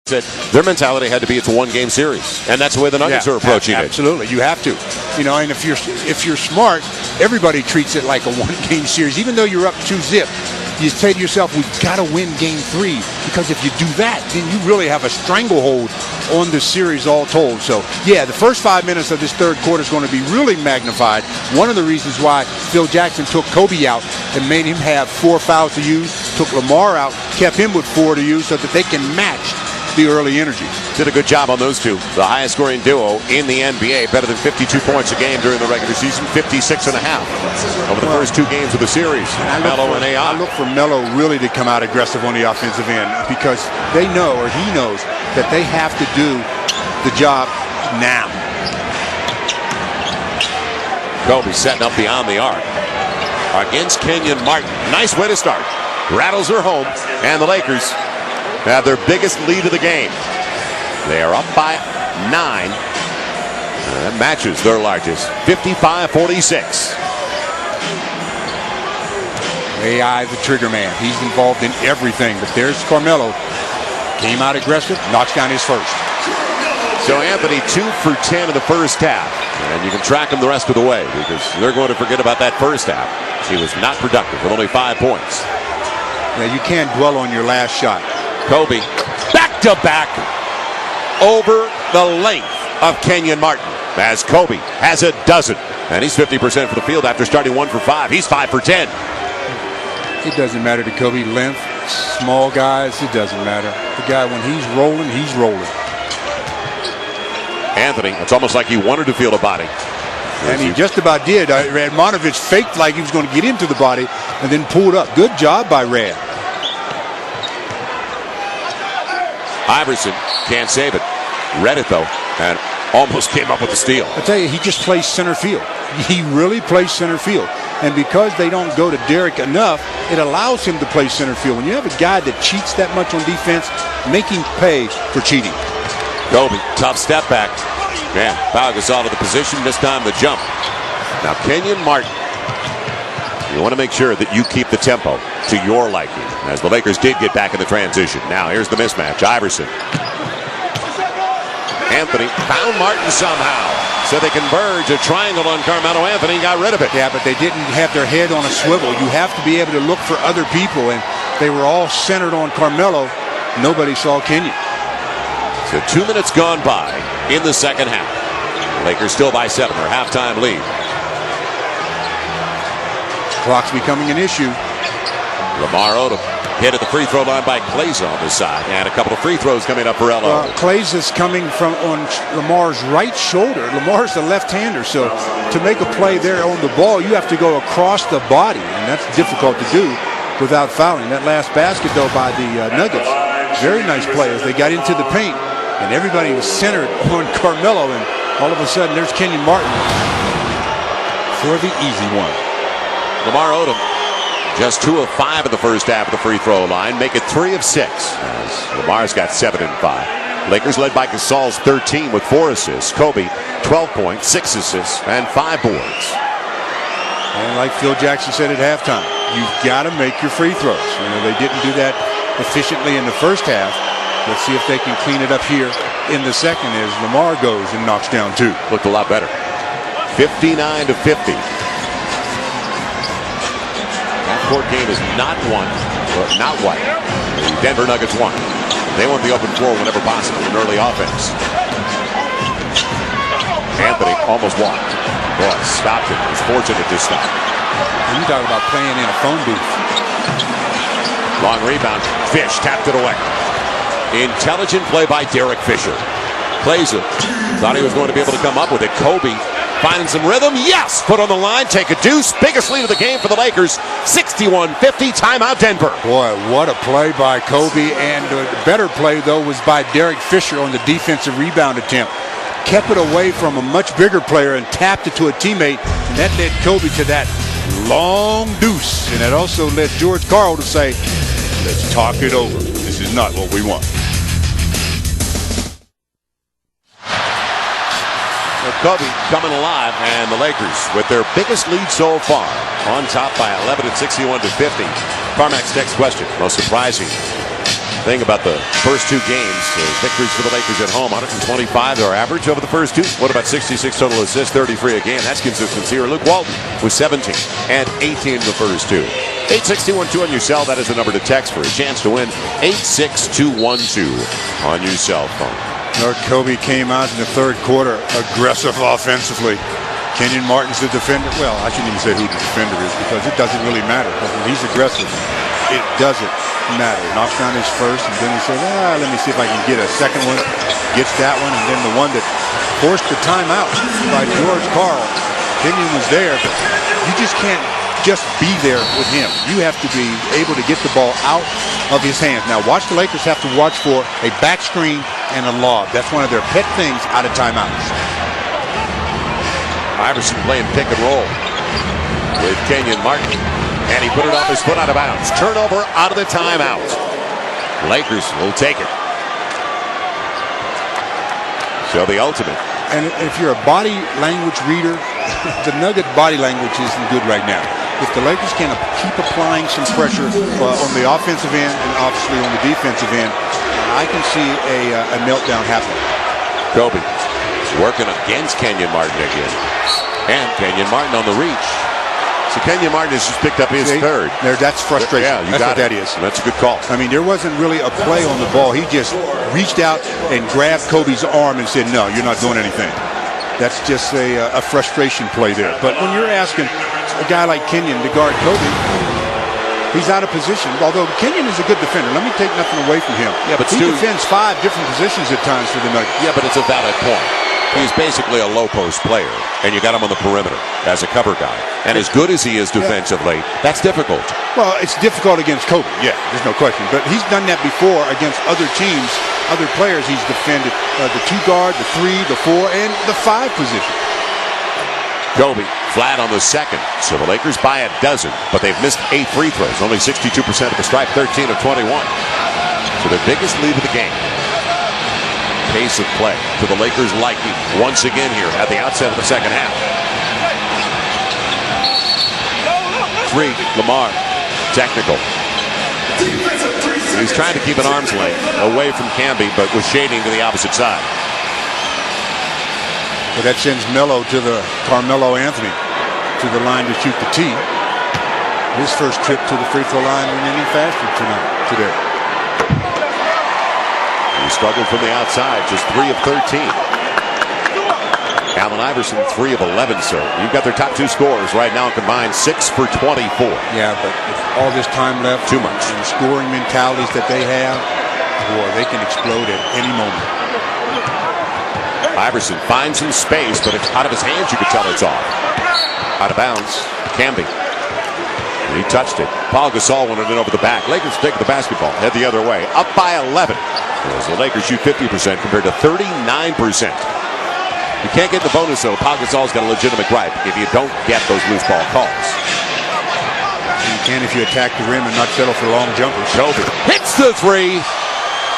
That their mentality had to be it's a one-game series, and that's the way the Nuggets are approaching it. Absolutely, you have to. You know, and if you're smart, everybody treats it like a one-game series. Even though you're up 2-0, you say to yourself, "We've got to win Game 3," because if you do that, then you really have a stranglehold on the series all told. So, yeah, the first 5 minutes of this third quarter is going to be really magnified. One of the reasons why Phil Jackson took Kobe out and made him have 4 fouls to use, took Lamar out, kept him with 4 to use, so that they can match the early energy. Did a good job on those two. The highest scoring duo in the NBA, better than 52 points a game during the regular season, 56.5 over the first 2 games of the series. Melo and AI. I look for Melo really to come out aggressive on the offensive end, because they know, or he knows, that they have to do the job now. Kobe setting up beyond the arc against Kenyon Martin. Nice way to start. Rattles her home, and the Lakers have their biggest lead of the game. They are up by 9. That matches their largest, 55-46. AI, the trigger man. He's involved in everything. But there's Carmelo. Came out aggressive, knocks down his first. So Anthony 2 for 10 in the first half. And you can track him the rest of the way, because they're going to forget about that first half. He was not productive with only 5 points. Now, you can't dwell on your last shot. Kobe, back-to-back over the length of Kenyon Martin, as Kobe has a dozen. And he's 50% for the field after starting 1 for 5. He's 5 for 10. It doesn't matter to Kobe. Length, small guys, it doesn't matter. The guy, when he's rolling, he's rolling. Anthony, it's almost like he wanted to feel the body. And he just about did. Radmanovich faked like he was going to get into the body and then pulled up. Good job by Rad. Iverson can't save it. Read it, though, and almost came up with the steal. I tell you, he just plays center field. He really plays center field. And because they don't go to Derek enough, it allows him to play center field. When you have a guy that cheats that much on defense, make him pay for cheating. Kobe, tough step back. Man, Pau Gasol to the position, this time the jump. Now, Kenyon Martin, you want to make sure that you keep the tempo to your liking, as the Lakers did get back in the transition. Now, here's the mismatch. Iverson. Anthony found Martin somehow. So they converge, a triangle on Carmelo Anthony, got rid of it. Yeah, but they didn't have their head on a swivel. You have to be able to look for other people, and they were all centered on Carmelo. Nobody saw Kenyon. So 2 minutes gone by in the second half. Lakers still by 7, their halftime lead. Clock's becoming an issue. Lamar Odom hit at the free throw line by Klaiza on this side. And a couple of free throws coming up for LO. Klaiza's coming from on Lamar's right shoulder. Lamar's the left-hander, so to make a play there on the ball, you have to go across the body, and that's difficult to do without fouling. That last basket, though, by the Nuggets, very nice play as they got into the paint, and everybody was centered on Carmelo, and all of a sudden there's Kenyon Martin for the easy one. Lamar Odom just 2 of 5 in the first half of the free throw line, make it 3 of 6. As Lamar's got 7 and 5. Lakers led by Gasol's 13 with 4 assists. Kobe 12 points, 6 assists, and 5 boards. And like Phil Jackson said at halftime, you've got to make your free throws. You know, they didn't do that efficiently in the first half. Let's see if they can clean it up here in the second as Lamar goes and knocks down 2. Looked a lot better. 59-50. Half-court game is not won, or not white. The Denver Nuggets won. They want the open floor whenever possible in early offense. Anthony almost walked. Boy, stopped it. Was fortunate to stop. You talk about playing in a phone booth. Long rebound. Fish tapped it away. Intelligent play by Derek Fisher. Klaiza thought he was going to be able to come up with it. Kobe finding some rhythm. Yes! Put on the line. Take a deuce. Biggest lead of the game for the Lakers. 61-50. Timeout Denver. Boy, what a play by Kobe. And the better play, though, was by Derek Fisher on the defensive rebound attempt. Kept it away from a much bigger player and tapped it to a teammate. And that led Kobe to that long deuce. And it also led George Karl to say, let's talk it over. This is not what we want. Kobe coming alive, and the Lakers with their biggest lead so far, on top by 11 at 61-50. Carmack's next question, most surprising thing about the first two games, victories for the Lakers at home, 125 their average over the first two. What about 66 total assists, 33 again? That's consistency. Or Luke Walton with 17 and 18 in the first two. 861-2 on your cell. That is the number to text for a chance to win. 86212 on your cell phone. Lord Kobe came out in the third quarter aggressive offensively. Kenyon Martin's the defender. Well, I shouldn't even say who the defender is because it doesn't really matter. When he's aggressive, it doesn't matter. Knocks down his first, and then he says, let me see if I can get a second one. Gets that one, and then the one that forced the timeout by George Karl. Kenyon was there, but you just can't just be there with him. You have to be able to get the ball out of his hands. Now watch the Lakers have to watch for a back screen and a lob. That's one of their pet things out of timeouts. Iverson playing pick and roll with Kenyon Martin, and he put it off his foot out of bounds. Turnover out of the timeout. Lakers will take it. So the ultimate. And if you're a body language reader, the Nugget body language isn't good right now. If the Lakers can keep applying some pressure on the offensive end and obviously on the defensive end, I can see a meltdown happening. Kobe is working against Kenyon Martin again. And Kenyon Martin on the reach. So Kenyon Martin has just picked up his third. That's frustration. Yeah, that's what that is. That's a good call. I mean, there wasn't really a play on the ball. He just reached out and grabbed Kobe's arm and said, no, you're not doing anything. That's just a frustration play there. But when you're asking a guy like Kenyon to guard Kobe, he's out of position. Although Kenyon is a good defender. Let me take nothing away from him. Yeah, but he defends 5 different positions at times for the Nuggets. Yeah, but it's a valid point. He's basically a low post player, and you got him on the perimeter as a cover guy. And as good as he is defensively, that's difficult. Well, it's difficult against Kobe. Yeah, there's no question. But he's done that before against other teams, other players. He's defended the 2 guard, the 3, the 4, and the 5 position. Kobe flat on the second. So the Lakers by a dozen, but they've missed 8 free throws. Only 62% of the stripe, 13 of 21. So their biggest lead of the game. Pace of play to the Lakers' liking once again here at the outset of the second half. 3, Lamar, technical. He's trying to keep an arm's length away from Camby, but was shading to the opposite side. So that sends Melo to the Carmelo Anthony to the line to shoot the tee. His first trip to the free throw line went any faster today. He struggled from the outside, just 3 of 13. Allen Iverson, 3 of 11, sir. You've got their top 2 scorers right now combined, 6 for 24. Yeah, but with all this time left, too much. And scoring mentalities that they have, boy, they can explode at any moment. Iverson finds some space, but it's out of his hands. You can tell it's off. Out of bounds. Camby. He touched it. Paul Gasol wanted it over the back. Lakers take the basketball. Head the other way. Up by 11. As the Lakers shoot 50% compared to 39%. You can't get the bonus, though. Paul Gasol's got a legitimate gripe if you don't get those loose ball calls. You can if you attack the rim and not settle for long jumpers. Kobe hits the 3.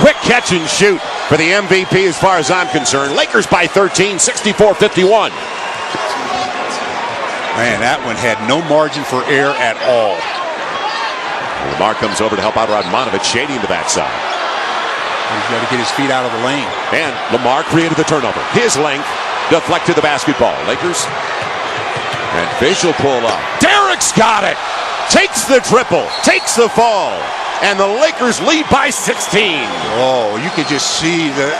Quick catch and shoot for the MVP as far as I'm concerned. Lakers by 13, 64-51. Man, that one had no margin for error at all. Lamar comes over to help out Radmanovic, shading the backside. He's got to get his feet out of the lane. And Lamar created the turnover. His length deflected the basketball. Lakers. And Fish will pull up. Derek's got it. Takes the triple. Takes the fall. And the Lakers lead by 16. Oh, you could just see the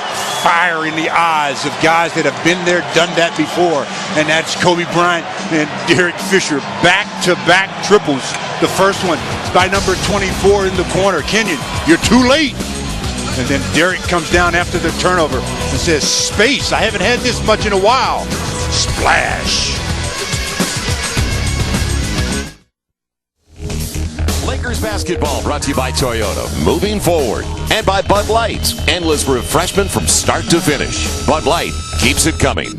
fire in the eyes of guys that have been there, done that before. And that's Kobe Bryant and Derek Fisher. Back-to-back triples. The first one by number 24 in the corner. Kenyon, you're too late. And then Derek comes down after the turnover and says, space, I haven't had this much in a while. Splash. Lakers basketball brought to you by Toyota. Moving forward. And by Bud Light. Endless refreshment from start to finish. Bud Light keeps it coming.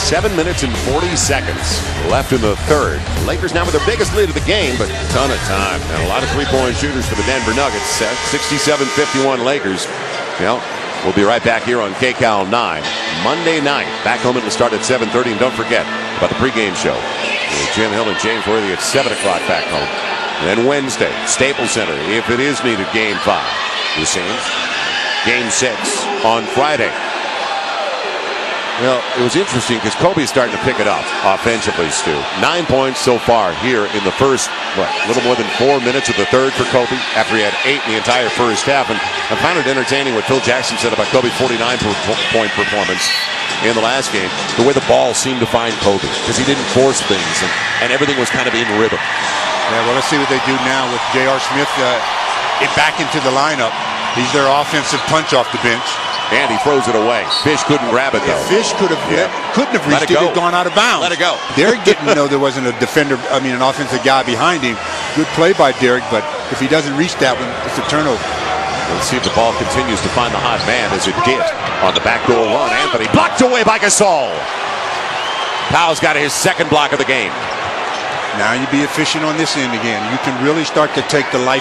7 minutes and 40 seconds left in the third. Lakers now with their biggest lead of the game, but a ton of time. And a lot of three-point shooters for the Denver Nuggets. 67-51 Lakers. Well, we'll be right back here on KCAL 9. Monday night. Back home it'll start at 7:30. And don't forget about the pregame show. Jim Hill and James Worthy at 7 o'clock back home. Then Wednesday, Staples Center, if it is needed, Game 5. The Saints. Game 6 on Friday. Well, it was interesting because Kobe's starting to pick it up offensively, Stu. 9 points so far here in the first, a little more than 4 minutes of the third for Kobe after he had 8 in the entire first half. And I found it entertaining what Phil Jackson said about Kobe's 49-point performance in the last game. The way the ball seemed to find Kobe because he didn't force things and everything was kind of in rhythm. Yeah, well, let's see what they do now with J.R. Smith back into the lineup. He's their offensive punch off the bench. And he throws it away. Fish couldn't grab it, though. Fish couldn't have reached it. It had gone out of bounds. Let it go. Derek didn't know there wasn't an offensive guy behind him. Good play by Derek, but if he doesn't reach that one, it's a turnover. Let's see if the ball continues to find the hot man as it did on the backdoor run. Anthony blocked away by Gasol. Powell's got his second block of the game. Now you be efficient on this end again. You can really start to take the life